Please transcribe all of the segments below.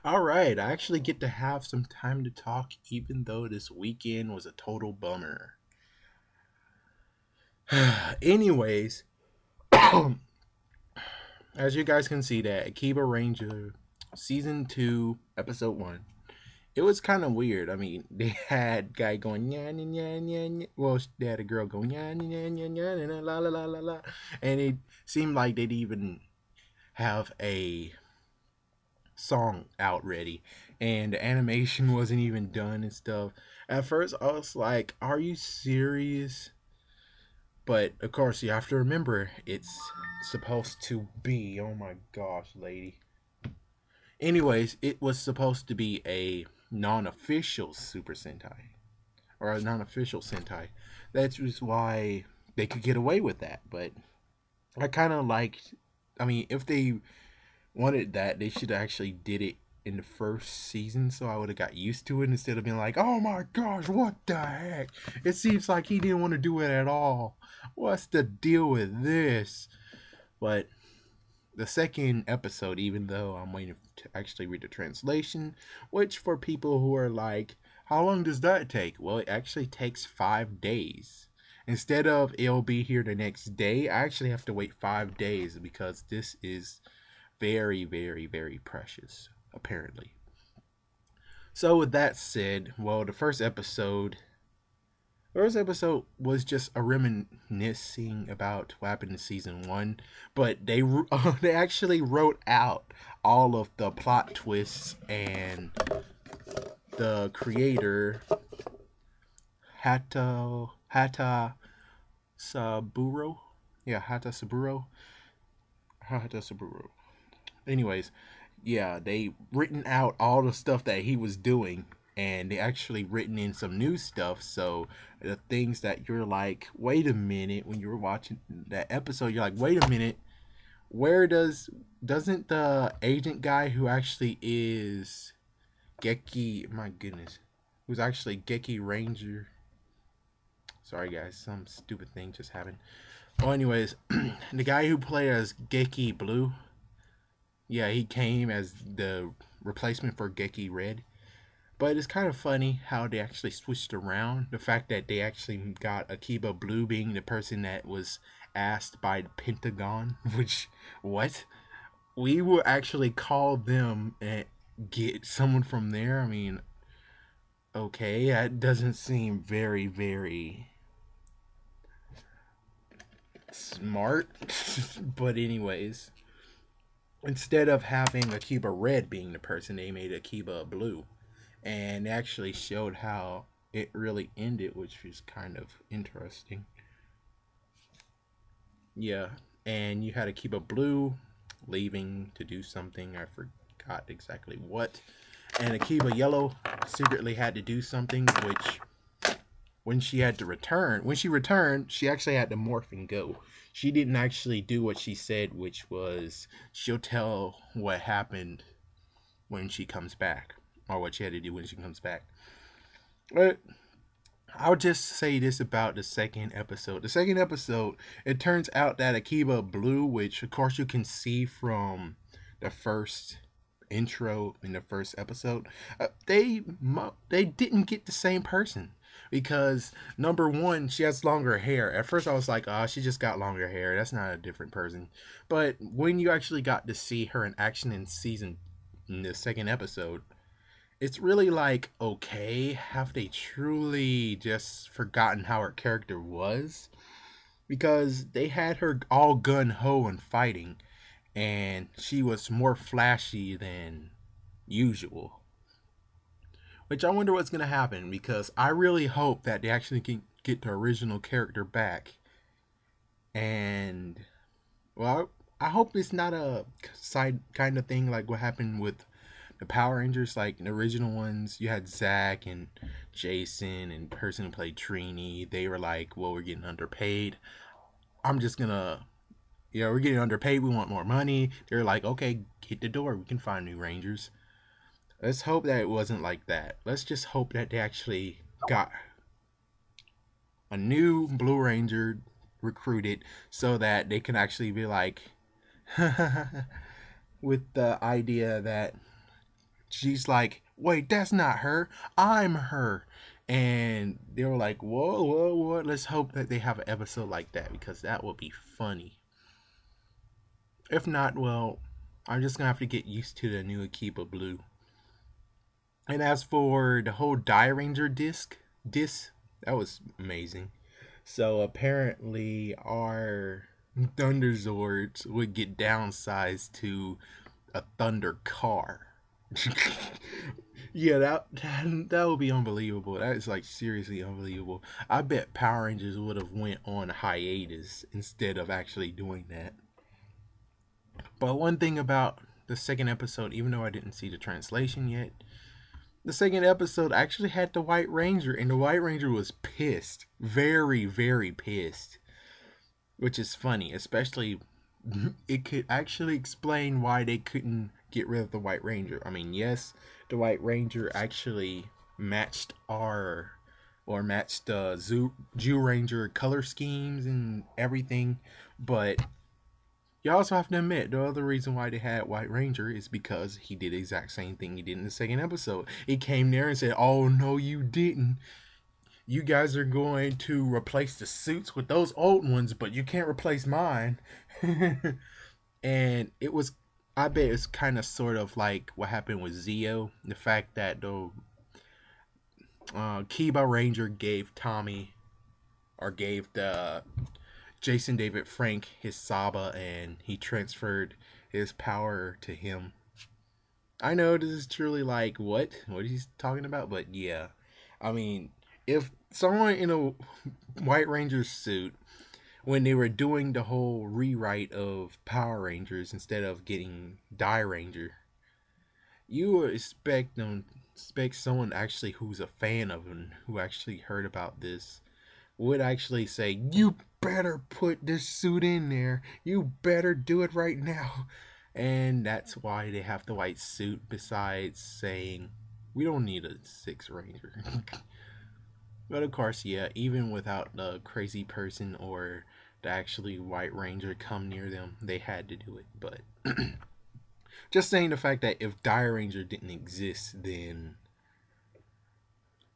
All right, I actually get to have some time to talk, even though this weekend was a total bummer. Anyways, as you guys can see, that Akiba Ranger season 2, episode 1, it was kind of weird. I mean, they had guy going yeah yeah yeah yeah. Well, they had a girl going yeah yeah yeah yeah yeah la la la la la, and it seemed like they'd even have a song out ready, and the animation wasn't even done and stuff. At first I was like, are you serious? But of course you have to remember it's supposed to be, oh my gosh, lady. Anyways, it was supposed to be a non-official Super Sentai, or a non-official Sentai. That's just why they could get away with that. But I kind of liked, I mean, if they wanted that, they should have actually did it in the first season, so I would have got used to it instead of being like, "Oh my gosh, what the heck?" It seems like he didn't want to do it at all. What's the deal with this? But the second episode, even though I'm waiting to actually read the translation, which for people who are like, "How long does that take?" Well, it actually takes 5 days. Instead of it'll be here the next day, I actually have to wait 5 days because this is very, very, very precious, apparently. So with that said, well, the first episode was just a reminiscing about what happened in season 1, but they they actually wrote out all of the plot twists, and the creator Hata Saburo, yeah, Hata Saburo. Anyways, yeah, they written out all the stuff that he was doing, and they actually written in some new stuff. So the things that you're like, wait a minute, when you were watching that episode, you're like, wait a minute, where doesn't the agent guy who actually is Geki, my goodness, who's actually Geki Ranger? Sorry guys, some stupid thing just happened. Well, anyways, the guy who played as Geki Blue, yeah, he came as the replacement for Geki Red. But it's kind of funny how they actually switched around. The fact that they actually got Akiba Blue being the person that was asked by the Pentagon, which, what? We will actually call them and get someone from there? I mean, okay, that doesn't seem very, very smart. But, anyways, instead of having Akiba Red being the person, they made Akiba Blue. And actually showed how it really ended, which was kind of interesting. Yeah, and you had Akiba Blue leaving to do something. I forgot exactly what. And Akiba Yellow secretly had to do something, which when she returned, she actually had to morph and go. She didn't actually do what she said, which was she'll tell what happened when she comes back, or what she had to do when she comes back. But I'll just say this about the second episode. The second episode, it turns out that Akiba Blue, which of course you can see from the first intro in the first episode, they didn't get the same person, because number one, she has longer hair. At first I was like, oh, she just got longer hair, that's not a different person. But when you actually got to see her in action in the second episode, it's really like, okay, have they truly just forgotten how her character was? Because they had her all gun ho and fighting, and she was more flashy than usual. Which I wonder what's going to happen, because I really hope that they actually can get the original character back. And, well, I hope it's not a side kind of thing like what happened with the Power Rangers. Like the original ones, you had Zach and Jason and the person who played Trini. They were like, well, we're getting underpaid. I'm just gonna, we're getting underpaid. We want more money. They're like, okay, hit the door. We can find new Rangers. Let's hope that it wasn't like that. Let's just hope that they actually got a new Blue Ranger recruited, so that they can actually be like, with the idea that she's like, wait, that's not her. I'm her. And they were like, whoa, whoa, whoa. Let's hope that they have an episode like that because that would be funny. If not, well, I'm just gonna have to get used to the new Akiba Blue. And as for the whole Die Ranger disc, that was amazing. So apparently our Thunder Zords would get downsized to a Thunder car. Yeah, that would be unbelievable. That is like seriously unbelievable. I bet Power Rangers would have went on hiatus instead of actually doing that. But one thing about the second episode, even though I didn't see the translation yet, the second episode actually had the White Ranger, and the White Ranger was pissed. Very, very pissed. Which is funny, especially it could actually explain why they couldn't get rid of the White Ranger. I mean, yes, the White Ranger actually matched the Jew Ranger color schemes and everything, but you also have to admit the other reason why they had White Ranger is because he did the exact same thing he did in the second episode. He came there and said, "Oh no, you didn't. You guys are going to replace the suits with those old ones, but you can't replace mine." And it was, I bet it's kind of sort of like what happened with Zeo. The fact that the Kiba Ranger gave Tommy, or gave the Jason David Frank his Saba, and he transferred his power to him. I know this is truly like, what he's talking about, but yeah. I mean, if someone in a White Ranger suit, when they were doing the whole rewrite of Power Rangers instead of getting Die Ranger, you would expect someone actually who's a fan of him, who actually heard about this, would actually say, "You better put this suit in there. You better do it right now." And that's why they have the white suit, besides saying, "We don't need a sixth Ranger." But of course, yeah, even without the crazy person or the actually White Ranger come near them, they had to do it. But just saying the fact that if Die Ranger didn't exist, then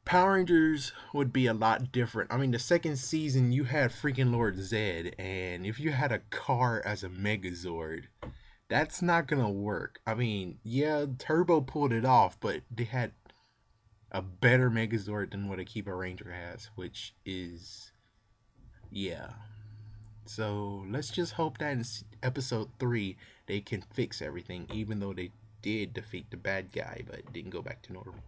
Power Rangers would be a lot different. I mean, the second season you had freaking Lord Zed, and if you had a car as a Megazord, that's not gonna work. I mean, yeah, Turbo pulled it off, but they had a better Megazord than what Akibaranger has, which is, yeah. So let's just hope that in episode 3 they can fix everything, even though they did defeat the bad guy but didn't go back to normal.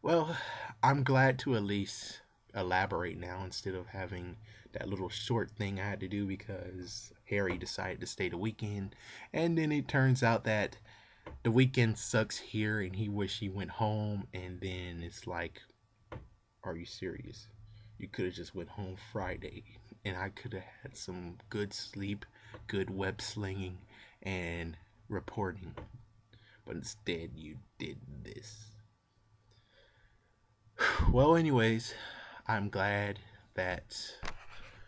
Well, I'm glad to at least elaborate now instead of having that little short thing I had to do because Harry decided to stay the weekend, and then it turns out that the weekend sucks here and he wish he went home, and then it's like, are you serious? You could have just went home Friday and I could have had some good sleep, good web slinging, and reporting. But instead you did this. Well, anyways, I'm glad that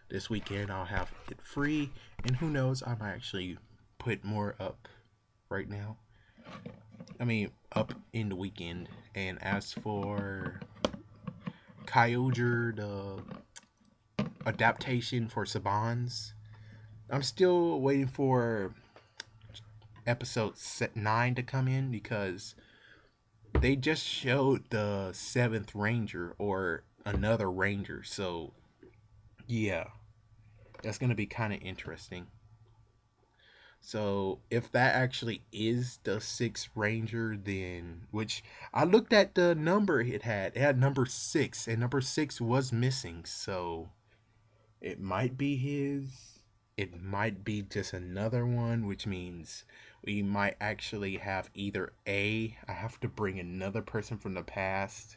this weekend I'll have it free, and who knows, I might actually put more up right now. I mean, up in the weekend. And as for Kyogre, the adaptation for Sabans, I'm still waiting for episode 9 to come in because they just showed the 7th Ranger, or another Ranger. So, yeah, that's going to be kind of interesting. So, if that actually is the 6th Ranger, then, which I looked at the number it had number 6, and number 6 was missing. So, it might be his. It might be just another one, which means we might actually have either A, I have to bring another person from the past,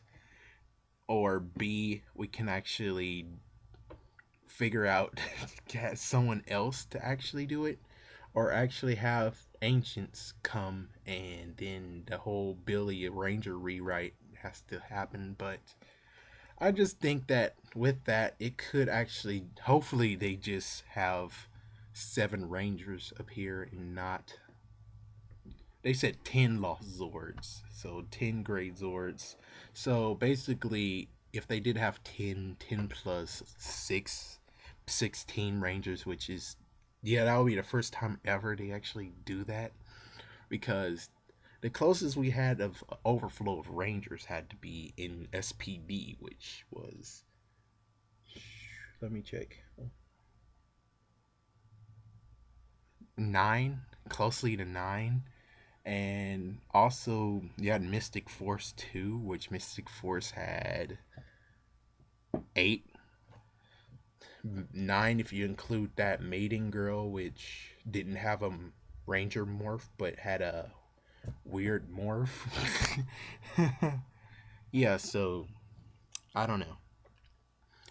or B, we can actually figure out get someone else to actually do it, or actually have ancients come, and then the whole Billy Ranger rewrite has to happen. But I just think that with that, it could actually, hopefully they just have 7 Rangers appear and not They said 10 lost Zords, so 10 great Zords. So basically, if they did have 10 plus 6, 16 Rangers, which is, yeah, that would be the first time ever they actually do that. Because the closest we had of overflow of Rangers had to be in SPD, which was, let me check, 9, closely to 9. And also, you had Mystic Force 2, which Mystic Force had 8. 9 if you include that maiden girl, which didn't have a ranger morph but had a weird morph. Yeah, so I don't know.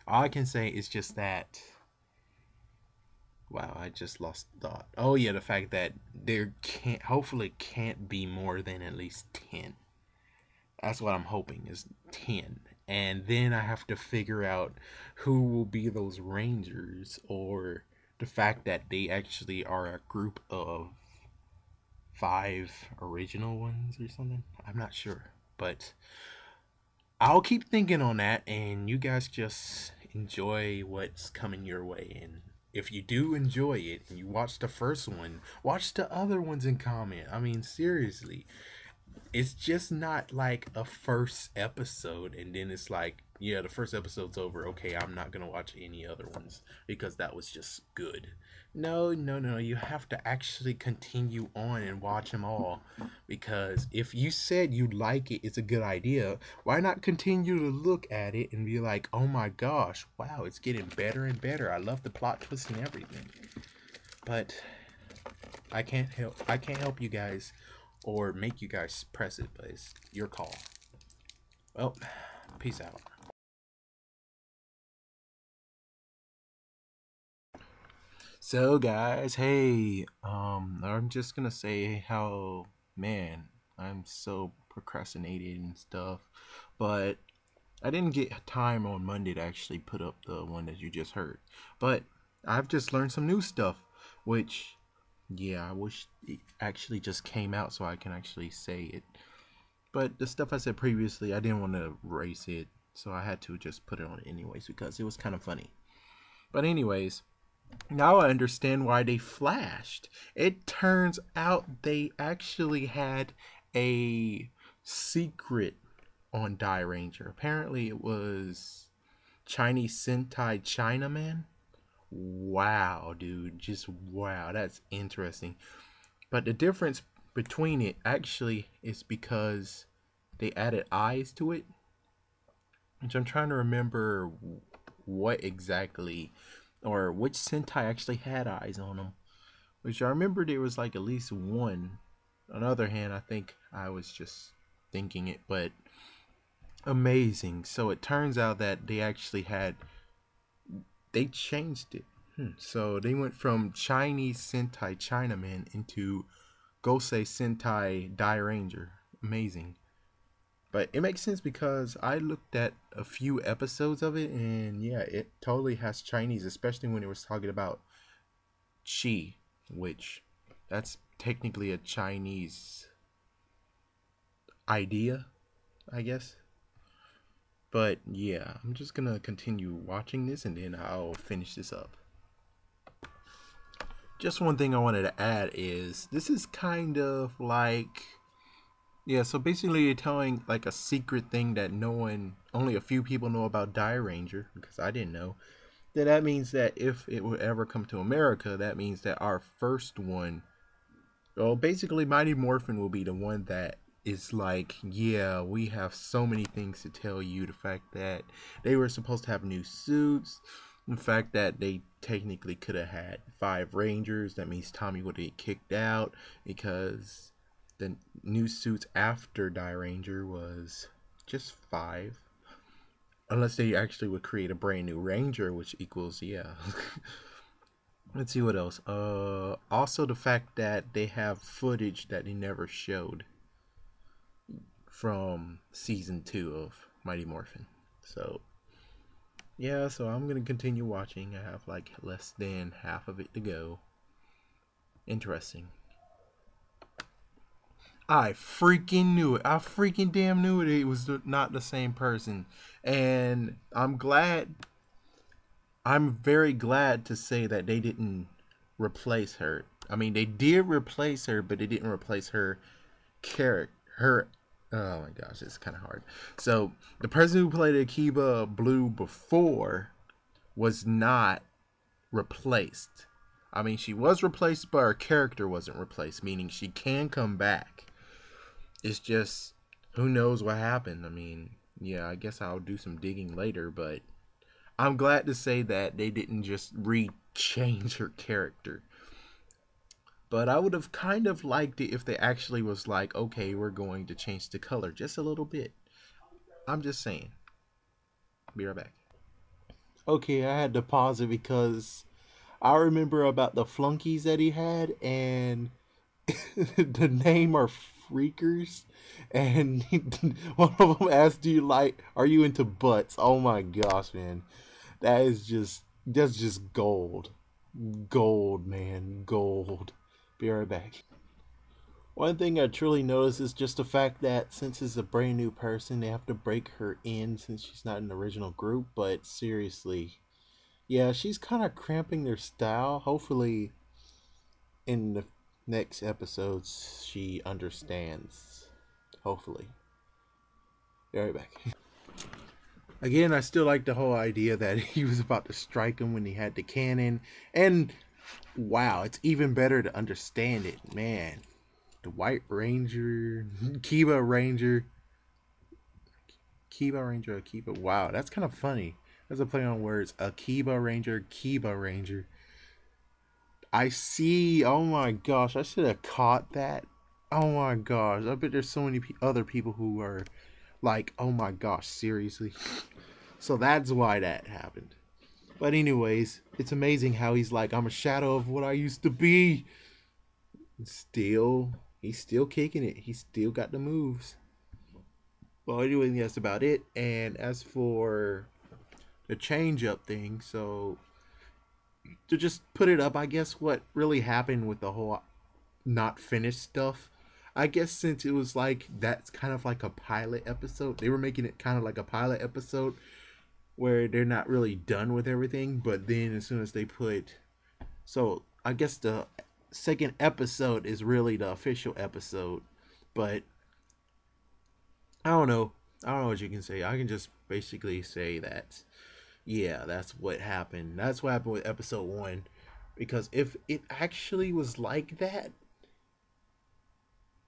All I can say is just that. Wow, I just lost thought. Oh yeah, the fact that there can't, hopefully can't be more than at least 10. That's what I'm hoping is 10. And then I have to figure out who will be those rangers, or the fact that they actually are a group of 5 original ones or something. I'm not sure. But I'll keep thinking on that, and you guys just enjoy what's coming your way. And if you do enjoy it and you watch the first one, watch the other ones and comment. I mean, seriously, it's just not like a first episode and then it's like, yeah, the first episode's over, okay, I'm not gonna watch any other ones because that was just good. No, no, no, you have to actually continue on and watch them all, because if you said you like it, it's a good idea, why not continue to look at it and be like, oh my gosh, wow, it's getting better and better, I love the plot twist and everything. But I can't help you guys or make you guys press it, but it's your call. Well, peace out. So guys, hey, I'm just gonna say how, man, I'm so procrastinated and stuff, but I didn't get time on Monday to actually put up the one that you just heard. But I've just learned some new stuff, which, yeah, I wish it actually just came out so I can actually say it. But the stuff I said previously, I didn't want to erase it, so I had to just put it on anyways because it was kind of funny. But anyways, now I understand why they flashed. It turns out they actually had a secret on Die Ranger. Apparently it was Chinese Sentai Chinaman. Wow, dude, just wow, that's interesting. But the difference between it actually is because they added eyes to it, which I'm trying to remember what exactly, or which Sentai actually had eyes on them. Which I remember there was like at least one. On the other hand, I think I was just thinking it, but amazing. So it turns out that they actually had, they changed it. So they went from Chinese Sentai Chinaman into Gosei Sentai Die Ranger. Amazing. But it makes sense because I looked at a few episodes of it, and yeah, it totally has Chinese, especially when it was talking about Chi, which that's technically a Chinese idea, I guess. But yeah, I'm just gonna continue watching this and then I'll finish this up. Just one thing I wanted to add is this is kind of like, yeah, so basically you're telling like a secret thing that no one, only a few people know about Die Ranger, because I didn't know. That means that if it would ever come to America, that means that our first one, well, basically Mighty Morphin will be the one that is like, yeah, we have so many things to tell you. The fact that they were supposed to have new suits, the fact that they technically could have had 5 Rangers, that means Tommy would get kicked out because the new suits after Die Ranger was just 5. Unless they actually would create a brand new Ranger, which equals, yeah. Let's see what else. Also the fact that they have footage that they never showed from season 2 of Mighty Morphin. So, yeah, so I'm gonna continue watching. I have like less than half of it to go. Interesting. I freaking knew it. I freaking damn knew it. It was not the same person. And I'm very glad to say that they didn't replace her. I mean, they did replace her, but they didn't replace her character. Her, oh my gosh, it's kind of hard. So the person who played Akiba Blue before was not replaced. I mean, she was replaced, but her character wasn't replaced, meaning she can come back. It's just, who knows what happened. I mean, yeah, I guess I'll do some digging later, but I'm glad to say that they didn't just re-change her character. But I would have kind of liked it if they actually was like, okay, we're going to change the color just a little bit. I'm just saying. Be right back. Okay, I had to pause it because I remember about the flunkies that he had, and the name are Freakers, and one of them asked, "Do you like? Are you into butts?" Oh my gosh, man, that's just gold, gold, man, gold. Be right back. One thing I truly noticed is just the fact that since it's a brand new person, they have to break her in since she's not in the original group. But seriously, yeah, she's kind of cramping their style. Hopefully, in the next episodes, she understands. Hopefully. Be right back. Again, I still like the whole idea that he was about to strike him when he had the cannon. And wow, it's even better to understand it. Man, the White Ranger, Kiba Ranger, Kiba Ranger, Akiba. Wow, that's kind of funny. That's a play on words. Akiba Ranger, Kiba Ranger. I see. Oh my gosh, I should have caught that. Oh my gosh, I bet there's so many other people who are like, oh my gosh, seriously. So that's why that happened. But anyways, it's amazing how he's like, I'm a shadow of what I used to be. Still, he's still kicking it. He's still got the moves. Well, anyway, that's about it. And as for the change up thing, so to just put it up, I guess what really happened with the whole not finished stuff, I guess since it was like that's kind of like a pilot episode, they were making it kind of like a pilot episode where they're not really done with everything, but then as soon as they put, so I guess the second episode is really the official episode, but I don't know. I don't know what you can say. I can just basically say that, yeah, that's what happened. That's what happened with episode one. Because if it actually was like that,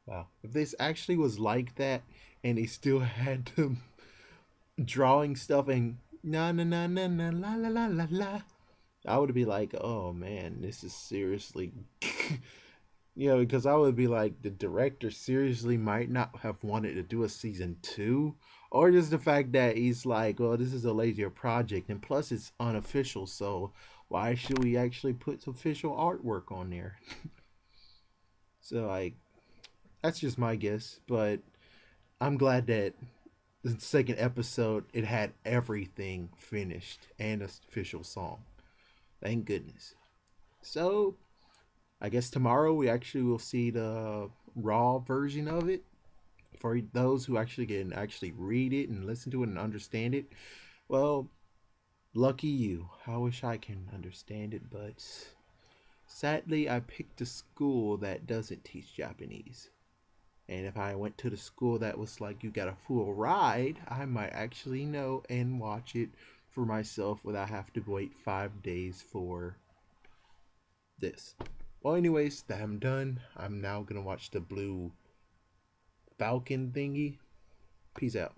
wow, if this actually was like that and they still had to drawing stuff and na na na na na la la la la la, I would be like, oh man, this is seriously, because I would be like, the director seriously might not have wanted to do a season two, or just the fact that he's like, well, this is a lazier project, and plus it's unofficial, so why should we actually put official artwork on there? So like, that's just my guess, but I'm glad that the second episode it had everything finished and an official song. Thank goodness. So I guess tomorrow we actually will see the raw version of it for those who actually can actually read it and listen to it and understand it. Well, lucky you. I wish I can understand it, but sadly I picked a school that doesn't teach Japanese. And if I went to the school that was like, you got a full ride, I might actually know and watch it for myself without having to wait 5 days for this. Well, anyways, I'm done. I'm now going to watch the Blue Falcon thingy. Peace out.